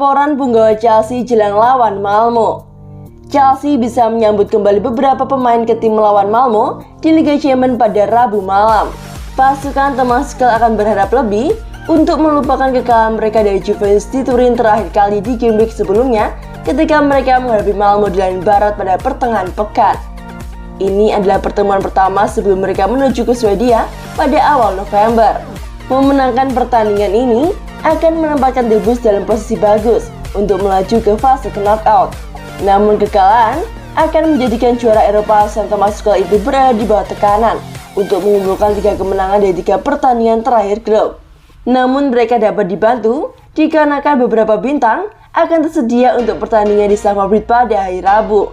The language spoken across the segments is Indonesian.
Laporan punggawa Chelsea jelang lawan Malmo. Chelsea bisa menyambut kembali beberapa pemain ke tim melawan Malmo di Liga Champions pada Rabu malam. Pasukan Thomas Tuchel akan berharap lebih untuk melupakan kekalahan mereka dari Juventus di Turin terakhir kali di game week sebelumnya ketika mereka menghadapi Malmo di lain barat pada pertengahan pekan. Ini adalah pertemuan pertama sebelum mereka menuju ke Swedia pada awal November. Memenangkan pertandingan ini akan menempatkan The Blues dalam posisi bagus untuk melaju ke fase knockout. Namun kekalahan akan menjadikan juara Eropa San Thomas Tuchel itu berada di bawah tekanan untuk mengumpulkan 3 kemenangan dari 3 pertandingan terakhir klub. Namun mereka dapat dibantu dikarenakan beberapa bintang akan tersedia untuk pertandingan di Stamford Bridge pada hari Rabu.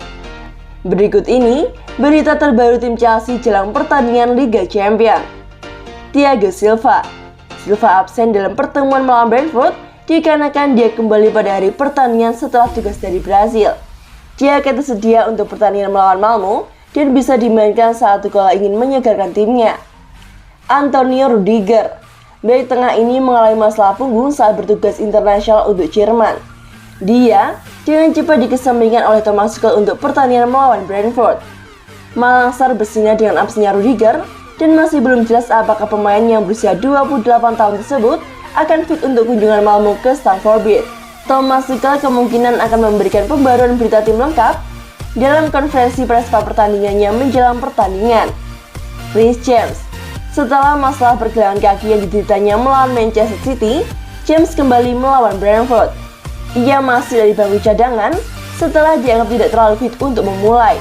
Berikut ini berita terbaru tim Chelsea jelang pertandingan Liga Champions. Thiago Silva absen dalam pertemuan melawan Brentford dikarenakan dia kembali pada hari pertandingan setelah tugas dari Brasil. Dia akan tersedia untuk pertandingan melawan Malmo dan bisa dimainkan saat Tuchel ingin menyegarkan timnya. Antonio Rudiger, bek tengah ini mengalami masalah punggung saat bertugas internasional untuk Jerman. Dia dengan cepat dikesampingkan oleh Thomas Tuchel untuk pertandingan melawan Brentford. Malangsar bersinar dengan absennya Rudiger dan masih belum jelas apakah pemain yang berusia 28 tahun tersebut akan fit untuk kunjungan Malmo ke Stamford Bridge. Thomas Tuchel kemungkinan akan memberikan pembaruan berita tim lengkap dalam konferensi pers pertandingannya menjelang pertandingan. Reece James, setelah masalah pergelangan kaki yang dideritanya melawan Manchester City, James kembali melawan Brentford. Ia masih dari bangku cadangan setelah dianggap tidak terlalu fit untuk memulai.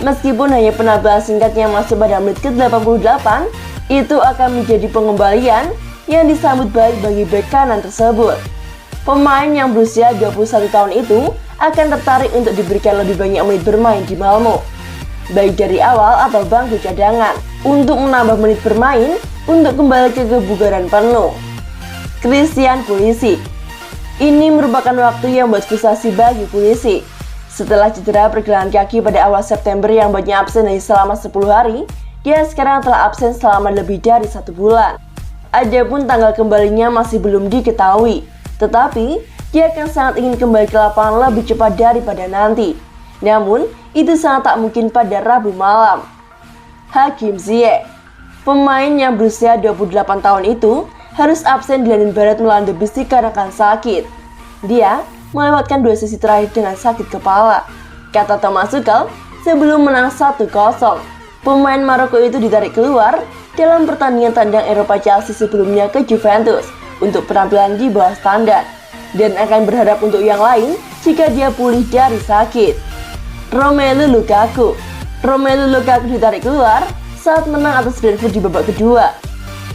Meskipun hanya penampilan singkatnya masuk pada menit ke-88, itu akan menjadi pengembalian yang disambut baik bagi bek kanan tersebut. Pemain yang berusia 21 tahun itu akan tertarik untuk diberikan lebih banyak menit bermain di Malmo, baik dari awal atau bangku cadangan, untuk menambah menit bermain untuk kembali ke kebugaran penuh. Christian Pulisic, ini merupakan waktu yang buat frustasi bagi Pulisic. Setelah cedera pergelangan kaki pada awal September yang buatnya absen dari selama 10 hari, dia sekarang telah absen selama lebih dari 1 bulan. Adapun tanggal kembalinya masih belum diketahui, tetapi dia akan sangat ingin kembali ke lapangan lebih cepat daripada nanti. Namun, itu sangat tak mungkin pada Rabu malam. Hakim Ziyech, pemain yang berusia 28 tahun itu harus absen di London Barat melawan The Blues dikarenakan sakit. Dia melewatkan 2 sesi terakhir dengan sakit kepala, kata Thomas Tuchel sebelum menang 1-0. Pemain Maroko itu ditarik keluar dalam pertandingan tandang Eropa Chelsea sebelumnya ke Juventus untuk penampilan di bawah standar dan akan berharap untuk yang lain jika dia pulih dari sakit. Romelu Lukaku ditarik keluar saat menang atas Brentford di babak kedua.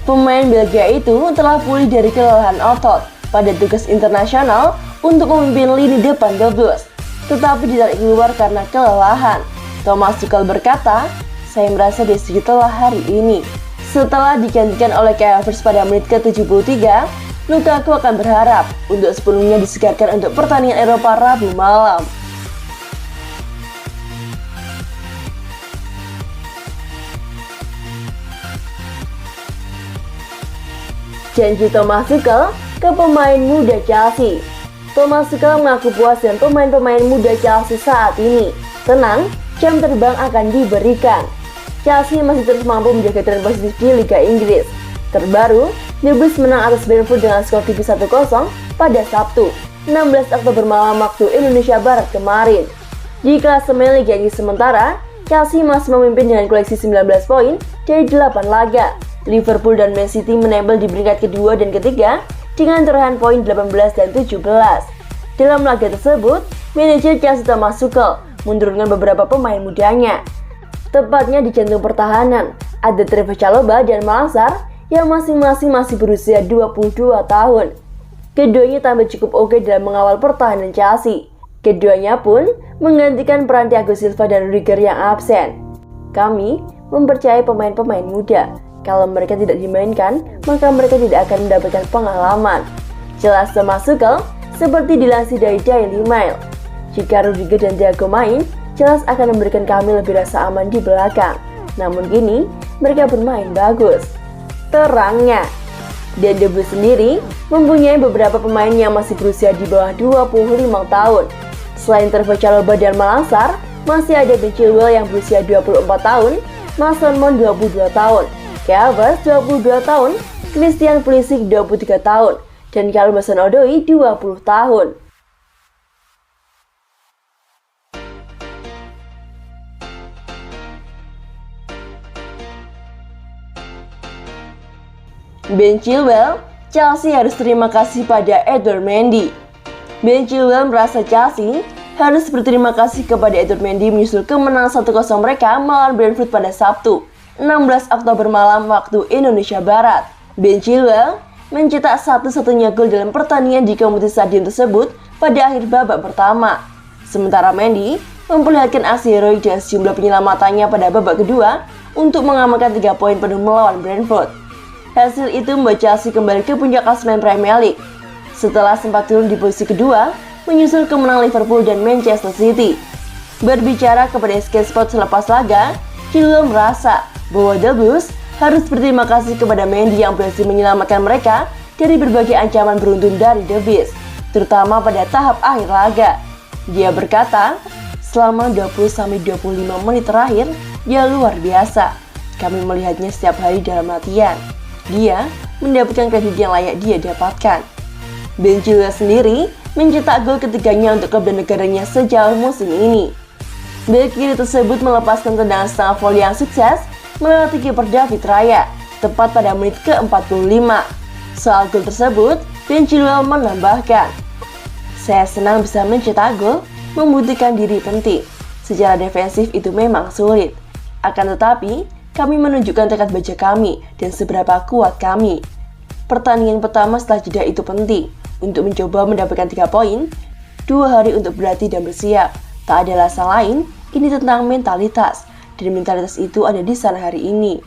Pemain Belgia itu telah pulih dari kelelahan otot pada tugas internasional untuk memimpin lini depan The Blues, tetapi ditarik keluar karena kelelahan. Thomas Tuchel berkata, "Saya merasa dia sedikit lelah hari ini." Setelah digantikan oleh Kai Havertz pada menit ke-73, Lukaku akan berharap untuk sepenuhnya disegarkan untuk pertandingan Eropa Rabu malam. Janji Thomas Tuchel ke pemain muda Chelsea. Thomas Tuchel mengaku puas dengan pemain-pemain muda Chelsea saat ini. Tenang, jam terbang akan diberikan. Chelsea masih terus mampu menjaga tren positif di Liga Inggris. Terbaru, The Blues menang atas Brentford dengan skor tipis 1-0 pada Sabtu, 16 Oktober malam waktu Indonesia Barat kemarin. Di klasemen Liga Inggris sementara, Chelsea masih memimpin dengan koleksi 19 poin dari 8 laga. Liverpool dan Man City menempel di peringkat kedua dan ketiga dengan torehan poin 18 dan 17. Dalam laga tersebut, manajer Chelsea Thomas Tuchel menurunkan beberapa pemain mudanya. Tepatnya di jantung pertahanan, ada Trevoh Chalobah dan Malangsar yang masing-masing masih berusia 22 tahun. Keduanya tampil cukup oke dalam mengawal pertahanan Chelsea. Keduanya pun menggantikan peran Thiago Silva dan Rudiger yang absen. Kami mempercayai pemain-pemain muda. Kalau mereka tidak dimainkan, maka mereka tidak akan mendapatkan pengalaman. Jelas Thomas Tuchel seperti dilansir dari Daily Mail. Jika Rudiger dan Thiago main, jelas akan memberikan kami lebih rasa aman di belakang. Namun kini, mereka bermain bagus. Terangnya, Dan The Blues sendiri mempunyai beberapa pemain yang masih berusia di bawah 25 tahun. Selain Trevor Chalobah dan Malangsar, masih ada Ben Chilwell yang berusia 24 tahun, Mason Mount 22 tahun, Kai Havertz 22 tahun, Christian Pulisic 23 tahun, dan Kalum Hudson-Odoi 20 tahun. Ben Chilwell, Chelsea harus terima kasih pada Edouard Mendy. Ben Chilwell merasa Chelsea harus berterima kasih kepada Edouard Mendy menyusul kemenangan 1-0 mereka melawan Brentford pada Sabtu, 16 Oktober malam waktu Indonesia Barat. Ben Chilwell mencetak satu-satunya gol dalam pertandingan di kompetisi stadion tersebut pada akhir babak pertama. Sementara Mendy memperlihatkan aksi heroik dengan sejumlah penyelamatannya pada babak kedua untuk mengamankan 3 poin penuh melawan Brentford. Hasil itu membuat Chelsea kembali ke puncak klasemen Premier League setelah sempat turun di posisi kedua menyusul kemenangan Liverpool dan Manchester City. Berbicara kepada Sky Sports selepas laga, Chilwell merasa bahwa The Blues harus berterima kasih kepada Mendy yang berhasil menyelamatkan mereka dari berbagai ancaman beruntun dari The Beast, terutama pada tahap akhir laga. Dia berkata, selama 20-25 menit terakhir, dia luar biasa. Kami melihatnya setiap hari dalam latihan. Dia mendapatkan kredit yang layak dia dapatkan. Ben Chilwell sendiri mencetak gol ketiganya untuk klub dan negaranya sejauh musim ini. Bek kiri tersebut melepaskan tendangan setengah volley yang sukses melewati kiper David Raya tepat pada menit ke-45. Soal gol tersebut, Ben Chilwell menambahkan, "Saya senang bisa mencetak gol, membuktikan diri penting. Secara defensif itu memang sulit. Akan tetapi, kami menunjukkan tekad baja kami dan seberapa kuat kami. Pertandingan pertama setelah jeda itu penting untuk mencoba mendapatkan 3 poin, 2 hari untuk berlatih dan bersiap. Tak ada alasan lain, ini tentang mentalitas, dan mentalitas itu ada di sana hari ini.